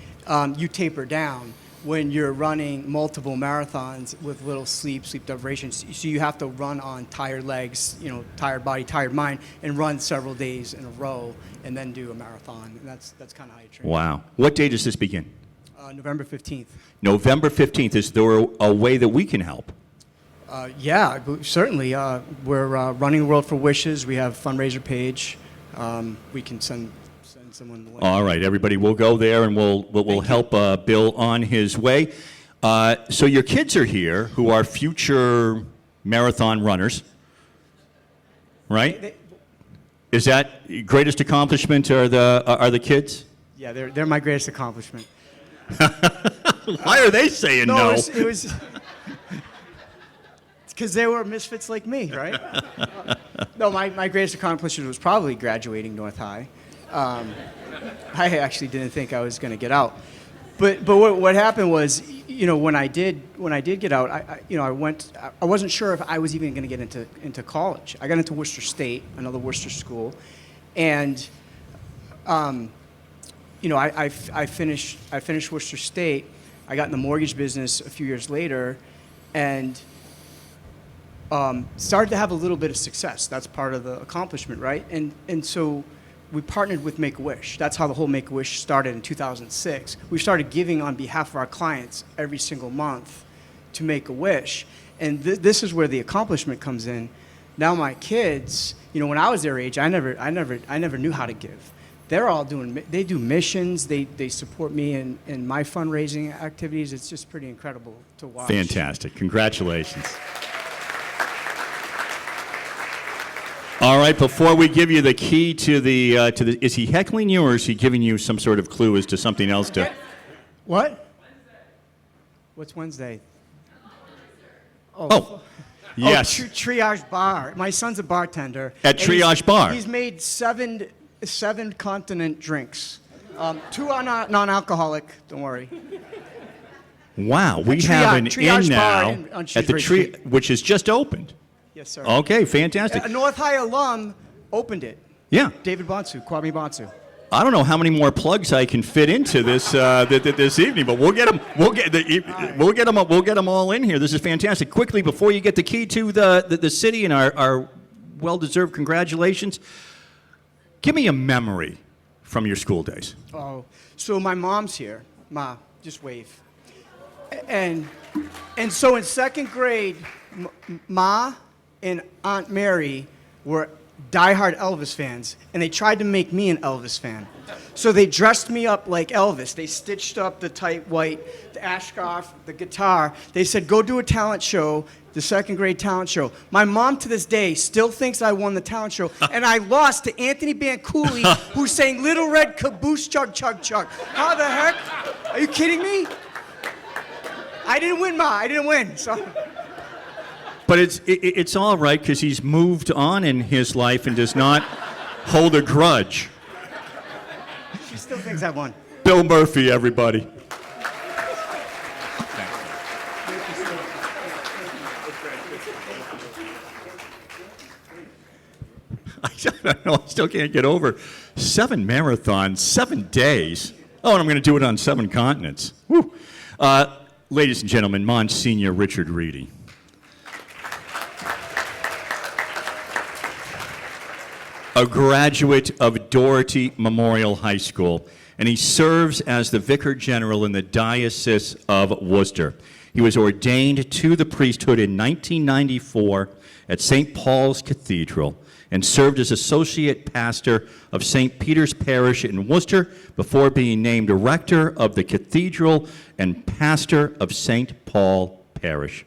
you taper down. When you're running multiple marathons with little sleep deprivation, so you have to run on tired legs, tired body, tired mind, and run several days in a row, and then do a marathon. And that's kind of how you train. Wow. What day does this begin? November 15th. November 15th. Is there a way that we can help? Yeah, certainly. We're running the World for Wishes. We have a fundraiser page. We can send someone the link. All right, everybody, we'll go there and we'll help Bill on his way. So your kids are here, who are future marathon runners, right? Is that greatest accomplishment? Are the kids? Yeah, they're my greatest accomplishment. Why are they saying no? It was because they were misfits like me, right? No, my greatest accomplishment was probably graduating North High. I actually didn't think I was going to get out, but what happened was, when I did get out, I wasn't sure if I was even going to get into college. I got into Worcester State, another Worcester school, and I finished Worcester State. I got in the mortgage business a few years later, and started to have a little bit of success. That's part of the accomplishment, right? And so we partnered with Make-A-Wish. That's how the whole Make-A-Wish started in 2006. We started giving on behalf of our clients every single month to Make-A-Wish. And this is where the accomplishment comes in. Now my kids, when I was their age, I never knew how to give. They're all they do missions, they support me in my fundraising activities. It's just pretty incredible to watch. Fantastic. Congratulations. All right, before we give you the key to the is he heckling you, or is he giving you some sort of clue as to something else to? What? What's Wednesday? Oh, yes. Triage Bar. My son's a bartender. At Triage Bar. He's made seven continent drinks. 2 are non-alcoholic. Don't worry. Wow, we have an inn now at the Tree, which is just opened. Yes, sir. Okay, fantastic. A North High alum opened it. Yeah. David Bonsu, Kwame Bonsu. I don't know how many more plugs I can fit into this this evening, but we'll get them. We'll get them all in here. This is fantastic. Quickly, before you get the key to the city and our well-deserved congratulations, give me a memory from your school days. Oh, so my mom's here. Ma, just wave. And so in second grade, Ma and Aunt Mary were diehard Elvis fans, and they tried to make me an Elvis fan. So they dressed me up like Elvis. They stitched up the tight white, the Ashkoff, the guitar. They said, go do a talent show, the second grade talent show. My mom to this day still thinks I won the talent show, and I lost to Anthony Bancouli, who sang Little Red Caboose Chug Chug Chug. How the heck? Are you kidding me? I didn't win, Ma. I didn't win. So. But it's all right, because he's moved on in his life and does not hold a grudge. She still thinks I won. Bill Murphy, everybody. I don't know. I still can't get over 7 marathons, 7 days. Oh, and I'm going to do it on 7 continents. Woo. Ladies and gentlemen, Monsignor Richard Reidy. A graduate of Doherty Memorial High School, and he serves as the Vicar General in the Diocese of Worcester. He was ordained to the priesthood in 1994 at St. Paul's Cathedral and served as Associate Pastor of St. Peter's Parish in Worcester before being named Rector of the Cathedral and Pastor of St. Paul Parish.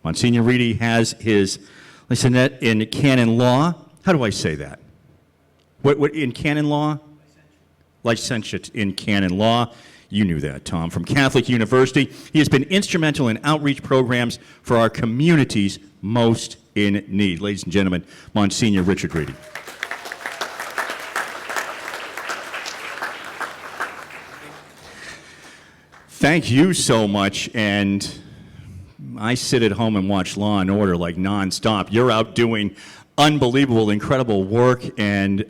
Monsignor Reidy has his licentiate in canon law. How do I say that? What in canon law? Licentiate in canon law. You knew that, Tom. From Catholic University. He has been instrumental in outreach programs for our communities most in need. Ladies and gentlemen, Monsignor Richard Reidy. Thank you so much. And I sit at home and watch Law and Order like nonstop. You're out doing unbelievable, incredible work, and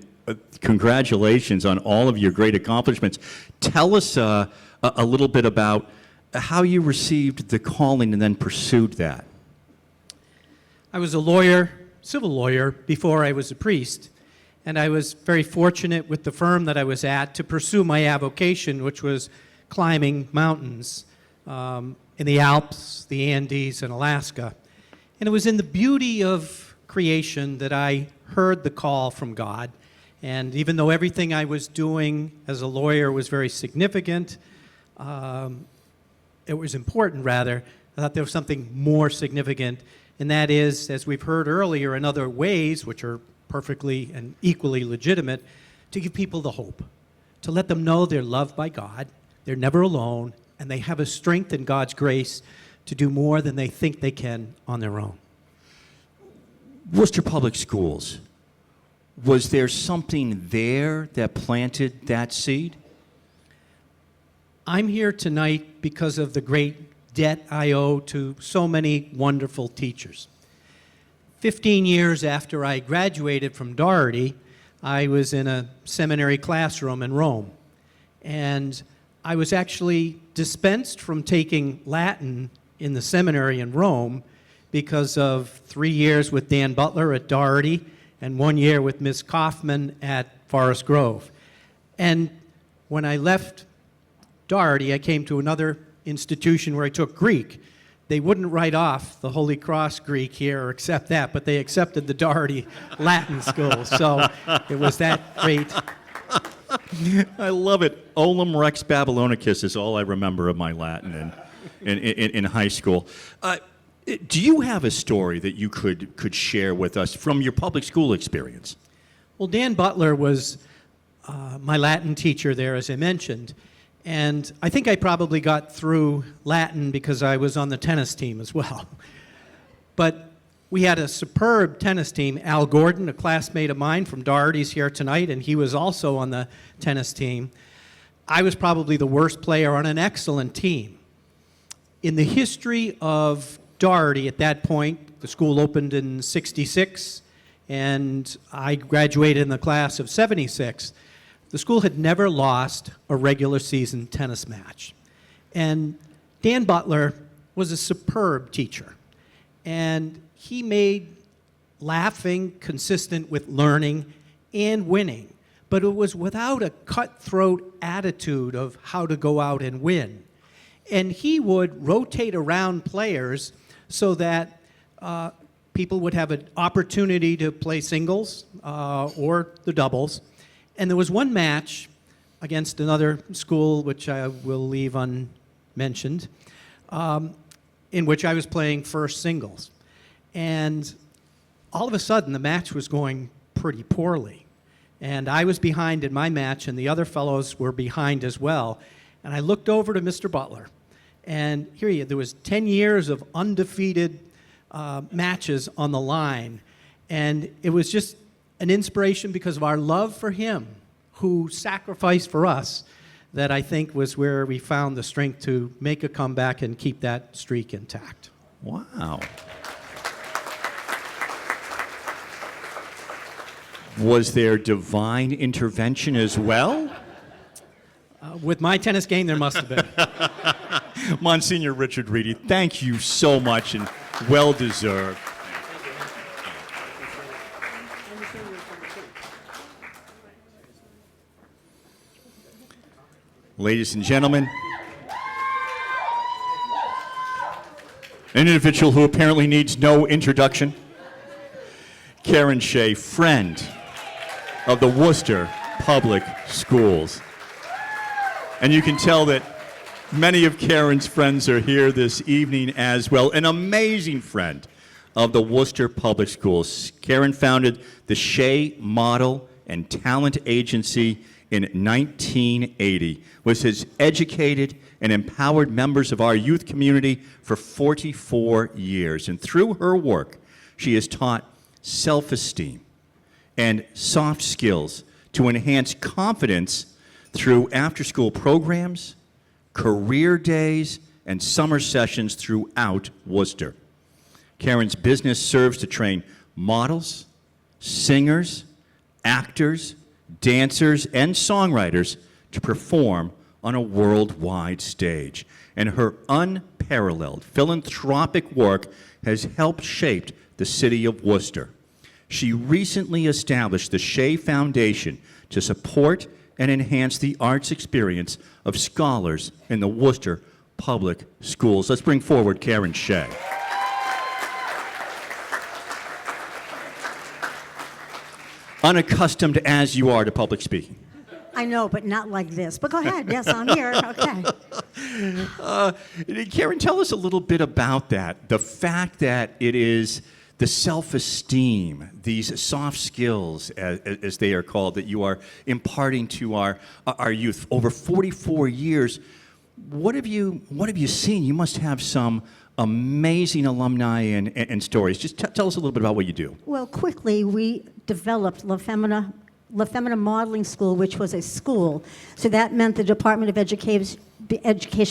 congratulations on all of your great accomplishments. Tell us a little bit about how you received the calling and then pursued that. I was a lawyer, civil lawyer, before I was a priest, and I was very fortunate with the firm that I was at to pursue my avocation, which was climbing mountains in the Alps, the Andes, and Alaska. And it was in the beauty of creation that I heard the call from God. And even though everything I was doing as a lawyer was very significant, it was important rather, I thought there was something more significant, and that is, as we've heard earlier, in other ways, which are perfectly and equally legitimate, to give people the hope, to let them know they're loved by God, they're never alone, and they have a strength in God's grace to do more than they think they can on their own. Worcester Public Schools, was there something there that planted that seed? I'm here tonight because of the great debt I owe to so many wonderful teachers. 15 years after I graduated from Doherty, I was in a seminary classroom in Rome. And I was actually dispensed from taking Latin in the seminary in Rome because of 3 years with Dan Butler at Doherty and 1 year with Ms. Kaufman at Forest Grove. And when I left Doherty, I came to another institution where I took Greek. They wouldn't write off the Holy Cross Greek here or accept that, but they accepted the Doherty Latin school. So it was that great. I love it. Olim Rex Babylonicus is all I remember of my Latin in high school. Do you have a story that you could share with us from your public school experience? Well, Dan Butler was my Latin teacher there, as I mentioned. And I think I probably got through Latin because I was on the tennis team as well. But we had a superb tennis team. Al Gordon, a classmate of mine from Doherty's here tonight, and he was also on the tennis team. I was probably the worst player on an excellent team. In the history of Doherty at that point, the school opened in '66, and I graduated in the class of '76. The school had never lost a regular season tennis match. And Dan Butler was a superb teacher. And he made laughing consistent with learning and winning. But it was without a cutthroat attitude of how to go out and win. And he would rotate around players so that people would have an opportunity to play singles or the doubles. And there was one match against another school, which I will leave unmentioned, in which I was playing first singles. And all of a sudden, the match was going pretty poorly. And I was behind in my match, and the other fellows were behind as well. And I looked over to Mr. Butler, and there was 10 years of undefeated matches on the line. And it was just an inspiration because of our love for him, who sacrificed for us, that I think was where we found the strength to make a comeback and keep that streak intact. Wow. Was there divine intervention as well? With my tennis game, there must have been. Monsignor Richard Reidy, thank you so much and well deserved. Ladies and gentlemen, an individual who apparently needs no introduction, Karon Shea, friend of the Worcester Public Schools. And you can tell that many of Karon's friends are here this evening as well. An amazing friend of the Worcester Public Schools. Karon founded the Shea Model and Talent Agency in 1980, has educated and empowered members of our youth community for 44 years. And through her work, she has taught self-esteem and soft skills to enhance confidence through after-school programs, career days, and summer sessions throughout Worcester. Karon's business serves to train models, singers, actors, dancers, and songwriters to perform on a worldwide stage. And her unparalleled philanthropic work has helped shape the city of Worcester. She recently established the Shea Foundation to support and enhance the arts experience of scholars in the Worcester Public Schools. Let's bring forward Karon Shea. Unaccustomed as you are to public speaking. I know, but not like this. But go ahead. Yes, I'm here. Okay. Karon, tell us a little bit about that. The fact that it is the self-esteem, these soft skills, as they are called, that you are imparting to our youth. Over 44 years, what have you seen? You must have some amazing alumni and stories. Just tell us a little bit about what you do. Well, quickly, we developed La Femina Modeling School, which was a school. So that meant the Department of Education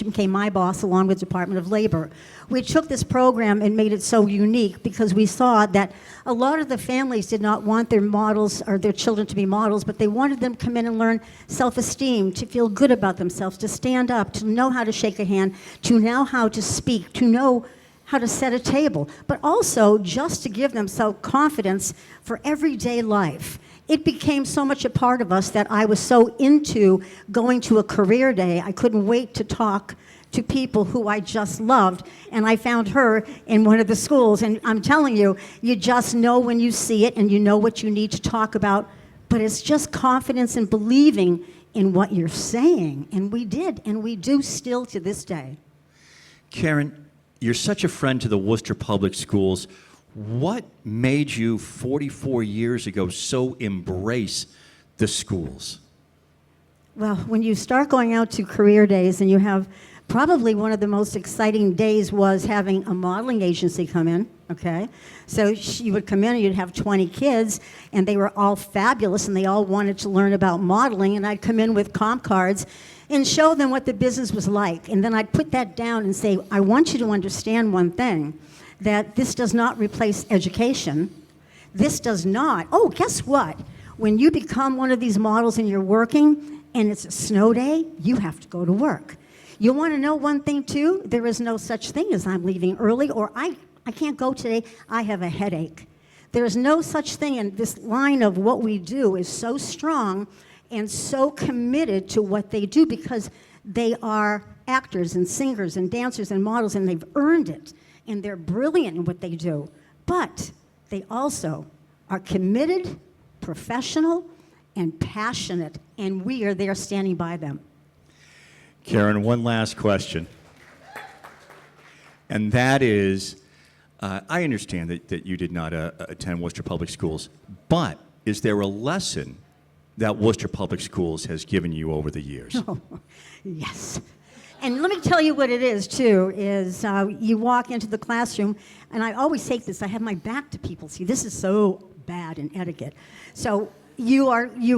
became my boss, along with Department of Labor. We took this program and made it so unique because we saw that a lot of the families did not want their models or their children to be models, but they wanted them to come in and learn self-esteem, to feel good about themselves, to stand up, to know how to shake a hand, to know how to speak, to know how to set a table, but also just to give them self-confidence for everyday life. It became so much a part of us that I was so into going to a career day, I couldn't wait to talk to people who I just loved, and I found her in one of the schools, and I'm telling you, you just know when you see it, and you know what you need to talk about, but it's just confidence and believing in what you're saying, and we did, and we do still to this day. Karon, you're such a friend to the Worcester Public Schools. What made you 44 years ago so embrace the schools? Well, when you start going out to career days and you have probably one of the most exciting days was having a modeling agency come in, okay? So you would come in and you'd have 20 kids and they were all fabulous and they all wanted to learn about modeling, and I'd come in with comp cards and show them what the business was like. And then I'd put that down and say, I want you to understand one thing, that this does not replace education. This does not. Oh, guess what? When you become one of these models and you're working and it's a snow day, you have to go to work. You want to know one thing too? There is no such thing as I'm leaving early or I can't go today, I have a headache. There is no such thing, and this line of what we do is so strong and so committed to what they do because they are actors and singers and dancers and models and they've earned it. And they're brilliant in what they do, but they also are committed, professional, and passionate, and we are there standing by them. Karon, one last question, and that is, I understand that you did not attend Worcester Public Schools, but is there a lesson that Worcester Public Schools has given you over the years? Oh, yes. And let me tell you what it is, too, is you walk into the classroom, and I always take this, I have my back to people. See, this is so bad in etiquette. So you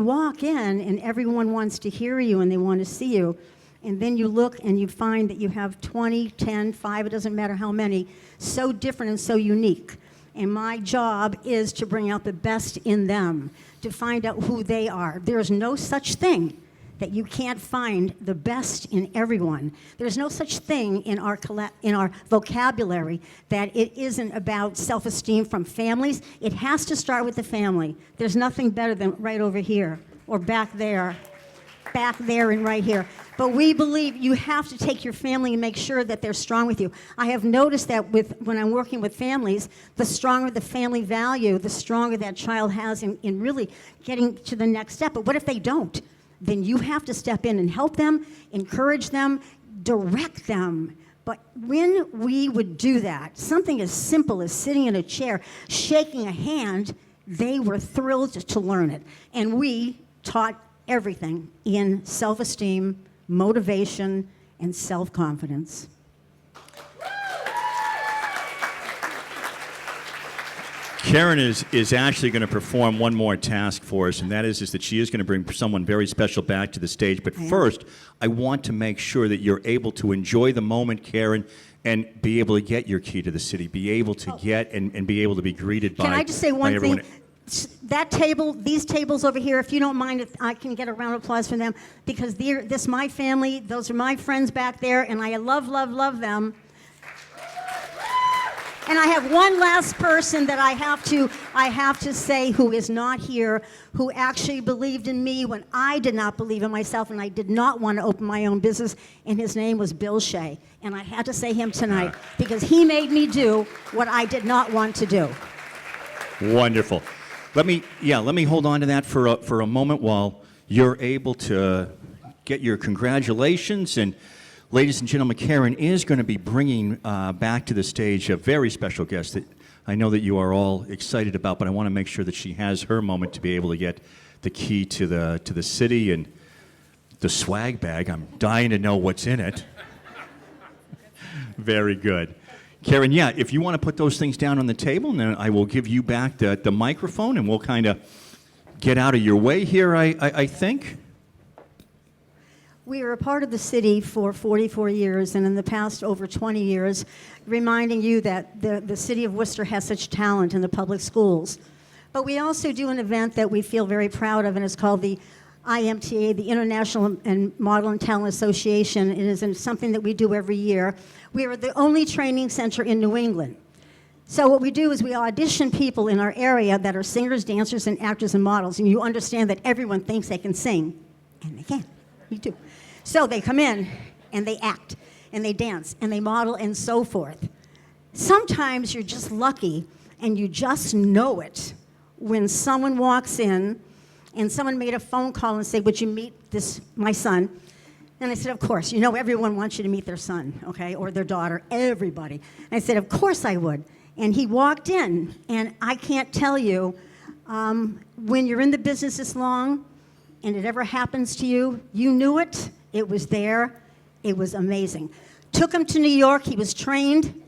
walk in, and everyone wants to hear you, and they want to see you. And then you look, and you find that you have 20, 10, 5, it doesn't matter how many, so different and so unique. And my job is to bring out the best in them, to find out who they are. There is no such thing that you can't find the best in everyone. There's no such thing in our vocabulary that it isn't about self-esteem from families. It has to start with the family. There's nothing better than right over here or back there and right here. But we believe you have to take your family and make sure that they're strong with you. I have noticed that when I'm working with families, the stronger the family value, the stronger that child has in really getting to the next step. But what if they don't? Then you have to step in and help them, encourage them, direct them. But when we would do that, something as simple as sitting in a chair, shaking a hand, they were thrilled to learn it. And we taught everything in self-esteem, motivation, and self-confidence. Karon is actually going to perform one more task for us, and that is that she is going to bring someone very special back to the stage. But first, I want to make sure that you're able to enjoy the moment, Karon, and be able to get your key to the city, be able to get and be able to be greeted by. Can I just say one everyone. thing? That table, these tables over here, if you don't mind, if I can get a round of applause for them, because this is my family, those are my friends back there, and I love, love, love them. And I have one last person that I have to say who is not here, who actually believed in me when I did not believe in myself and I did not want to open my own business, and his name was Bill Shea. And I had to say him tonight because he made me do what I did not want to do. Wonderful. Let me hold on to that for a moment while you're able to get your congratulations. And ladies and gentlemen, Karon is going to be bringing back to the stage a very special guest that I know that you are all excited about, but I want to make sure that she has her moment to be able to get the key to the city and the swag bag. I'm dying to know what's in it. Very good. Karon, if you want to put those things down on the table, and then I will give you back the microphone, and we'll kind of get out of your way here, I think. We are a part of the city for 44 years, and in the past over 20 years, reminding you that the city of Worcester has such talent in the public schools. But we also do an event that we feel very proud of, and it's called the IMTA, the International and Model and Talent Association. It is something that we do every year. We are the only training center in New England. So what we do is we audition people in our area that are singers, dancers, and actors and models, and you understand that everyone thinks they can sing, and they can. We do. So they come in, and they act, and they dance, and they model, and so forth. Sometimes you're just lucky, and you just know it when someone walks in, and someone made a phone call and said, would you meet my son? And I said, of course. You know, everyone wants you to meet their son, okay, or their daughter, everybody. And I said, of course I would. And he walked in, and I can't tell you, when you're in the business this long, and it ever happens to you, you knew it, it was there, it was amazing. Took him to New York, he was trained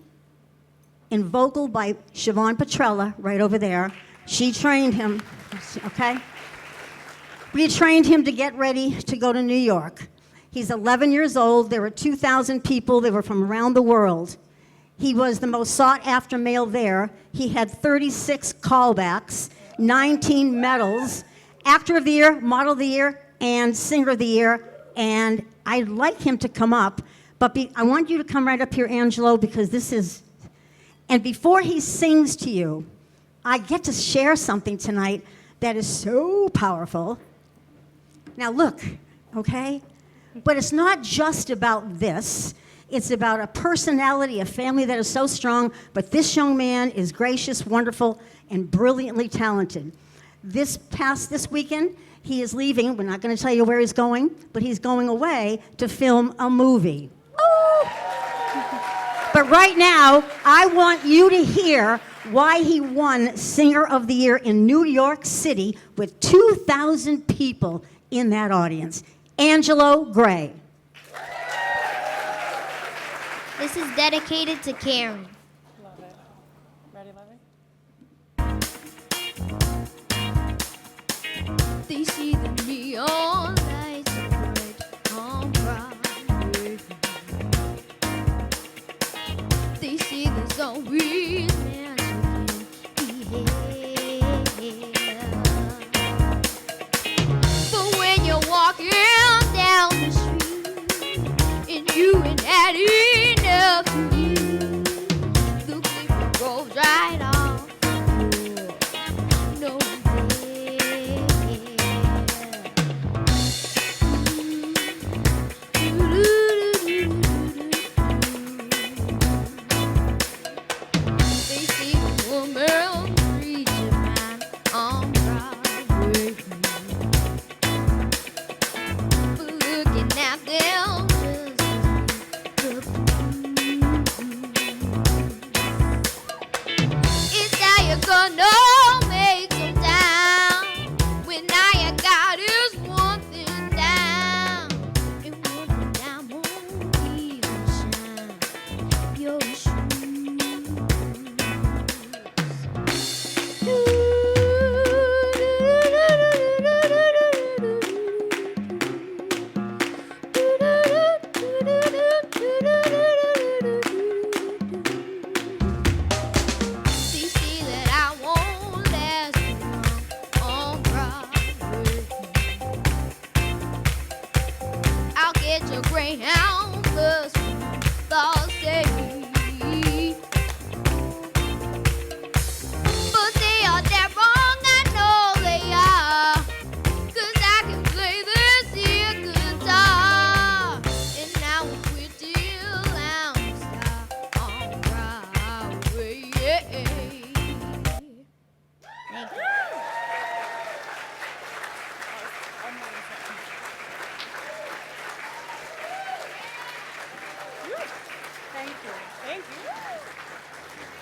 in vocal by Siobhan Petrella, right over there. She trained him, okay? We trained him to get ready to go to New York. He's 11 years old. There were 2,000 people. They were from around the world. He was the most sought-after male there. He had 36 callbacks, 19 medals, Actor of the Year, Model of the Year, and Singer of the Year. And I'd like him to come up, but I want you to come right up here, Angelo, because this is... And before he sings to you, I get to share something tonight that is so powerful. Now look, okay? But it's not just about this. It's about a personality, a family that is so strong, but this young man is gracious, wonderful, and brilliantly talented. This weekend, he is leaving. We're not going to tell you where he's going, but he's going away to film a movie. Ooh. But right now, I want you to hear why he won Singer of the Year in New York City with 2,000 people in that audience. Angelo Gray. This is dedicated to Karon. Love it. Ready, Lovey? They see the neon lights of bright on Broadway. They see the zombies dancing in the air. But when you're walking down the street and you ain't had enough to eat,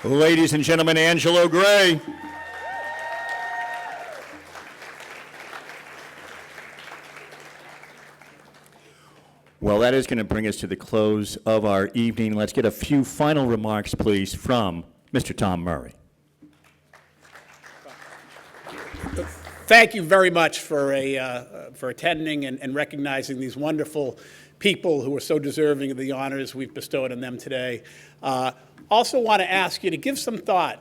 Ladies and gentlemen, Angelo Gray. Well, that is going to bring us to the close of our evening. Let's get a few final remarks, please, from Mr. Tom Murray. Thank you very much for attending and recognizing these wonderful people who are so deserving of the honors we've bestowed on them today. Also want to ask you to give some thought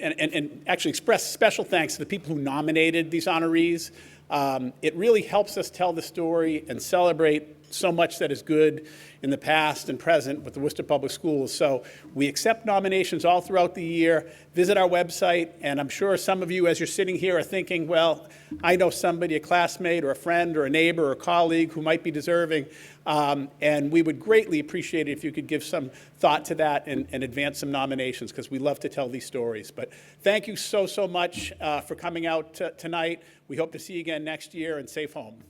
and actually express special thanks to the people who nominated these honorees. It really helps us tell the story and celebrate so much that is good in the past and present with the Worcester Public Schools. So we accept nominations all throughout the year. Visit our website, and I'm sure some of you, as you're sitting here, are thinking, well, I know somebody, a classmate or a friend or a neighbor or a colleague who might be deserving, and we would greatly appreciate it if you could give some thought to that and advance some nominations, because we love to tell these stories. But thank you so much for coming out tonight. We hope to see you again next year, and safe home.